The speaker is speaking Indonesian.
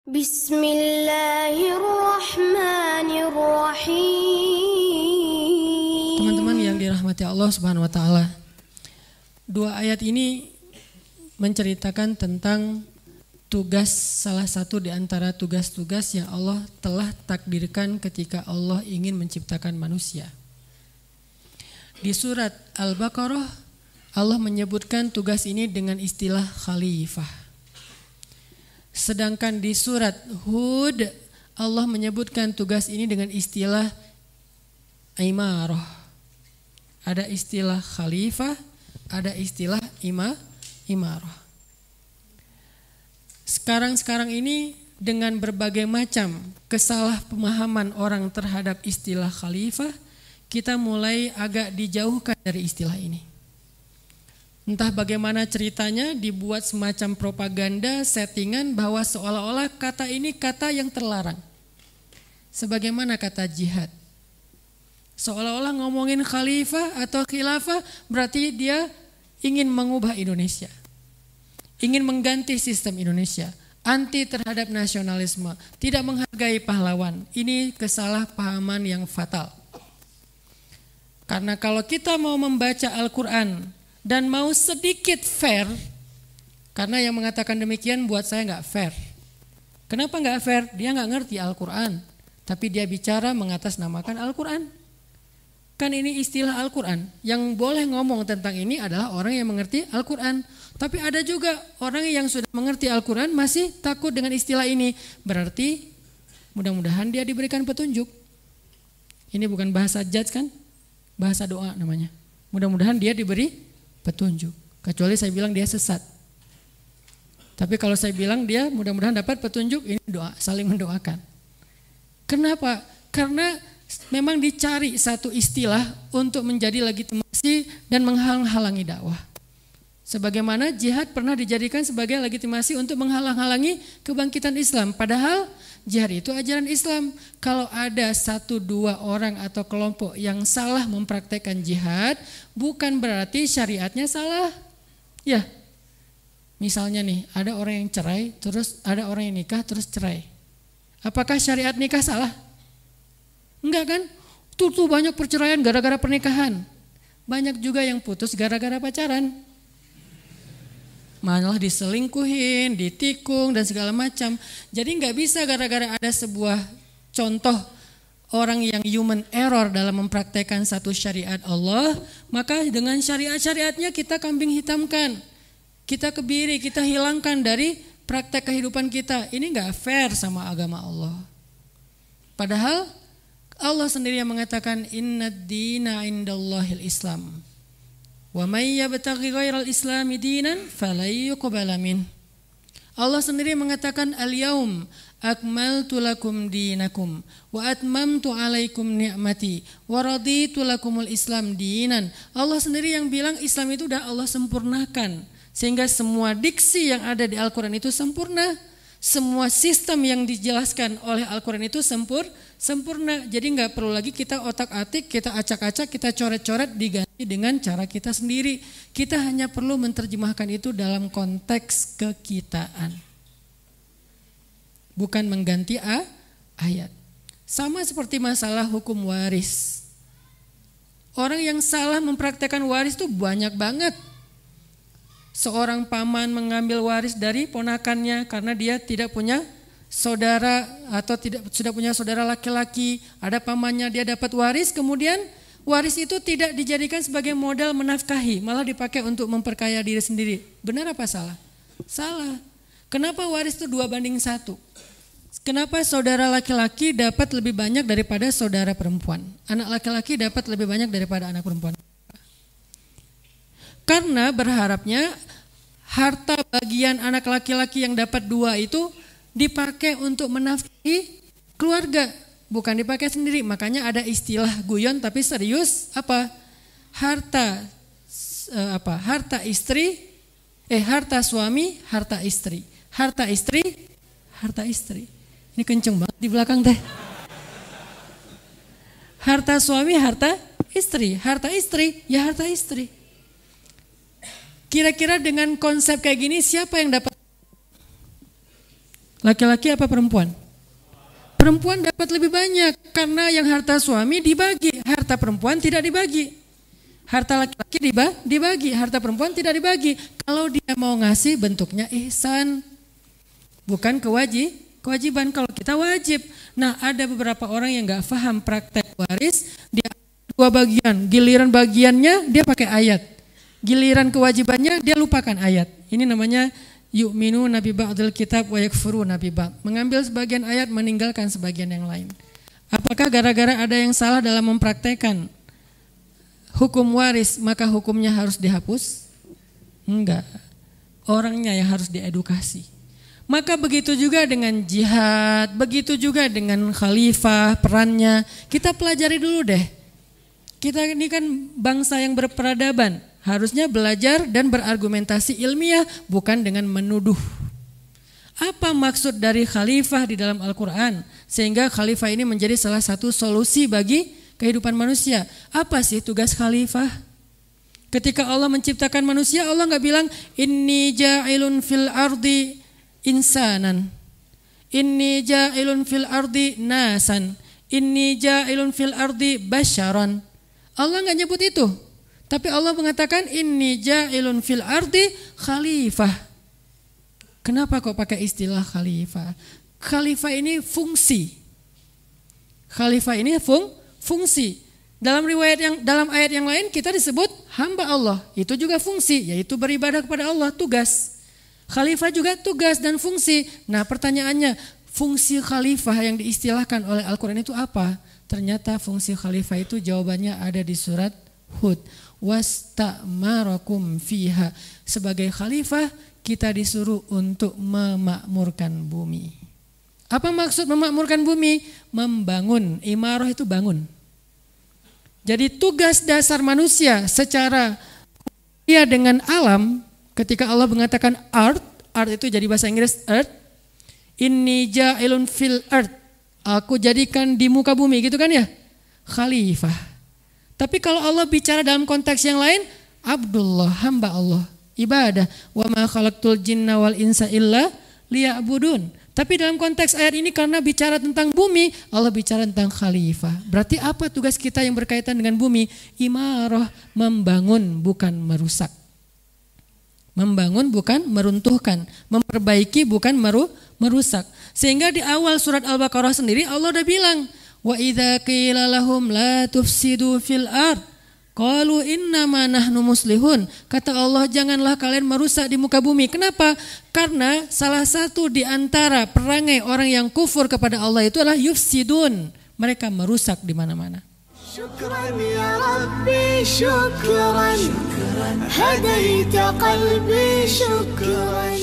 Bismillahirrahmanirrahim. Teman-teman yang dirahmati Allah Subhanahu wa taala. Dua ayat ini menceritakan tentang tugas, salah satu di antara tugas-tugas yang Allah telah takdirkan ketika Allah ingin menciptakan manusia. Di surat Al-Baqarah Allah menyebutkan tugas ini dengan istilah khalifah. Sedangkan di surat Hud Allah menyebutkan tugas ini dengan istilah imarah. Ada istilah khalifah, ada istilah imarah. Sekarang ini dengan berbagai macam kesalahpemahaman orang terhadap istilah khalifah, kita mulai agak dijauhkan dari istilah ini. Entah bagaimana ceritanya, dibuat semacam propaganda, settingan bahwa seolah-olah kata ini kata yang terlarang. Sebagaimana kata jihad. Seolah-olah ngomongin khalifah atau khilafah berarti dia ingin mengubah Indonesia. Ingin mengganti sistem Indonesia. Anti terhadap nasionalisme. Tidak menghargai pahlawan. Ini kesalahpahaman yang fatal. Karena kalau kita mau membaca Al-Quran dan mau sedikit fair, karena yang mengatakan demikian buat saya nggak fair. Kenapa nggak fair? Dia nggak ngerti Al-Quran, tapi dia bicara mengatasnamakan Al-Quran. Kan ini istilah Al-Quran. Yang boleh ngomong tentang ini adalah orang yang mengerti Al-Quran. Tapi ada juga orang yang sudah mengerti Al-Quran masih takut dengan istilah ini. Berarti mudah-mudahan dia diberikan petunjuk. Ini bukan bahasa judge kan? Bahasa doa namanya. Mudah-mudahan dia diberi petunjuk. Kecuali saya bilang dia sesat. Tapi kalau saya bilang dia mudah-mudahan dapat petunjuk, ini doa, saling mendoakan. Kenapa? Karena memang dicari satu istilah untuk menjadi legitimasi dan menghalang-halangi dakwah. Sebagaimana jihad pernah dijadikan sebagai legitimasi untuk menghalang-halangi kebangkitan Islam. Padahal jihad itu ajaran Islam. Kalau ada 1-2 orang atau kelompok yang salah mempraktekkan jihad, bukan berarti syariatnya salah. Ya, misalnya nih, ada orang yang cerai, terus ada orang yang nikah, terus cerai. Apakah syariat nikah salah? Enggak kan? Tuh banyak perceraian gara-gara pernikahan. Banyak juga yang putus gara-gara pacaran. Malah diselingkuhin, ditikung dan segala macam. Jadi nggak bisa gara-gara ada sebuah contoh orang yang human error dalam mempraktekkan satu syariat Allah, maka dengan syariat-syariatnya kita kambing hitamkan, kita kebiri, kita hilangkan dari praktek kehidupan kita. Ini nggak fair sama agama Allah. Padahal Allah sendiri yang mengatakan innad dina indallahil Islam. Wa may yabtaghi ghairal islami dinan falay yuqbala min. Allah sendiri mengatakan al-yaum akmaltu lakum dinakum wa atmamtu alaikum ni'mati wa raditu lakumul islam dinan. Allah sendiri yang bilang Islam itu udah Allah sempurnakan, sehingga semua diksi yang ada di Al-Qur'an itu sempurna. Semua sistem yang dijelaskan oleh Al-Quran itu sempurna. Jadi nggak perlu lagi kita otak-atik, kita acak-acak, kita coret-coret, diganti dengan cara kita sendiri. Kita hanya perlu menerjemahkan itu dalam konteks kekitaan. Bukan mengganti ayat. Sama seperti masalah hukum waris. Orang yang salah mempraktekkan waris itu banyak banget. Seorang paman mengambil waris dari ponakannya karena dia tidak punya saudara atau sudah punya saudara laki-laki. Ada pamannya, dia dapat waris, kemudian waris itu tidak dijadikan sebagai modal menafkahi, malah dipakai untuk memperkaya diri sendiri. Benar apa salah? Salah. Kenapa waris itu 2:1? Kenapa saudara laki-laki dapat lebih banyak daripada saudara perempuan? Anak laki-laki dapat lebih banyak daripada anak perempuan? Karena berharapnya harta bagian anak laki-laki yang dapat 2 itu dipakai untuk menafkahi keluarga, bukan dipakai sendiri. Makanya ada istilah guyon tapi serius, apa? Harta suami, harta istri. Harta istri. Ini kenceng banget di belakang teh. Harta suami, harta istri. Harta istri, ya harta istri. Kira-kira dengan konsep kayak gini siapa yang dapat? Laki-laki apa perempuan? Perempuan dapat lebih banyak karena yang harta suami dibagi, harta perempuan tidak dibagi. Harta laki-laki dibagi, harta perempuan tidak dibagi. Kalau dia mau ngasih bentuknya ihsan, bukan kewajiban. Kalau kita wajib. Nah, ada beberapa orang yang nggak paham praktek waris, dia dua bagian, giliran bagiannya dia pakai ayat, giliran kewajibannya dia lupakan ayat. Ini namanya yu'minu nabi ba'dil kitab wa yakfuru nabi ba'd. Mengambil sebagian ayat, meninggalkan sebagian yang lain. Apakah gara-gara ada yang salah dalam mempraktekkan hukum waris maka hukumnya harus dihapus? Enggak. Orangnya yang harus diedukasi. Maka begitu juga dengan jihad, begitu juga dengan khalifah, perannya. Kita pelajari dulu deh. Kita ini kan bangsa yang berperadaban. Harusnya belajar dan berargumentasi ilmiah, bukan dengan menuduh. Apa maksud dari khalifah di dalam Al-Quran? Sehingga khalifah ini menjadi salah satu solusi bagi kehidupan manusia. Apa sih tugas khalifah? Ketika Allah menciptakan manusia, Allah nggak bilang inni ja'ilun fil ardi insanan, inni ja'ilun fil ardi nasan, inni ja'ilun fil ardi basyaran. Allah nggak nyebut itu, tapi Allah mengatakan inni ja'ilun fil ardi khalifah. Kenapa kok pakai istilah khalifah? Khalifah ini fungsi. Khalifah ini fungsi. Dalam ayat yang lain kita disebut hamba Allah. Itu juga fungsi, yaitu beribadah kepada Allah, tugas. Khalifah juga tugas dan fungsi. Nah, pertanyaannya, fungsi khalifah yang diistilahkan oleh Al-Quran itu apa? Ternyata fungsi khalifah itu jawabannya ada di surat Hud. Wasta'marakum fiha. Sebagai khalifah kita disuruh untuk memakmurkan bumi. Apa maksud memakmurkan bumi? Membangun. Imarah itu bangun. Jadi tugas dasar manusia secara dia dengan alam, ketika Allah mengatakan art itu jadi bahasa Inggris earth. Inni ja'ilun fil earth. Aku jadikan di muka bumi, gitu kan ya? Khalifah. Tapi kalau Allah bicara dalam konteks yang lain, Abdullah, hamba Allah, ibadah. Wa ma khalaqtul jinna wal insa illa liya'budun. Tapi dalam konteks ayat ini karena bicara tentang bumi, Allah bicara tentang khalifah. Berarti apa tugas kita yang berkaitan dengan bumi? Imarah, membangun bukan merusak. Membangun bukan meruntuhkan, memperbaiki bukan merusak. Sehingga di awal surat Al-Baqarah sendiri Allah udah bilang, wa idza qila lahum la tufsidu fil ard qalu innama nahnu muslihun. Kata Allah, janganlah kalian merusak di muka bumi. Kenapa? Karena salah satu di antara perangai orang yang kufur kepada Allah itu adalah yufsidun. Mereka merusak di mana-mana. Syukran ya Rabbi, syukran. Hadaita qalbi, syukran.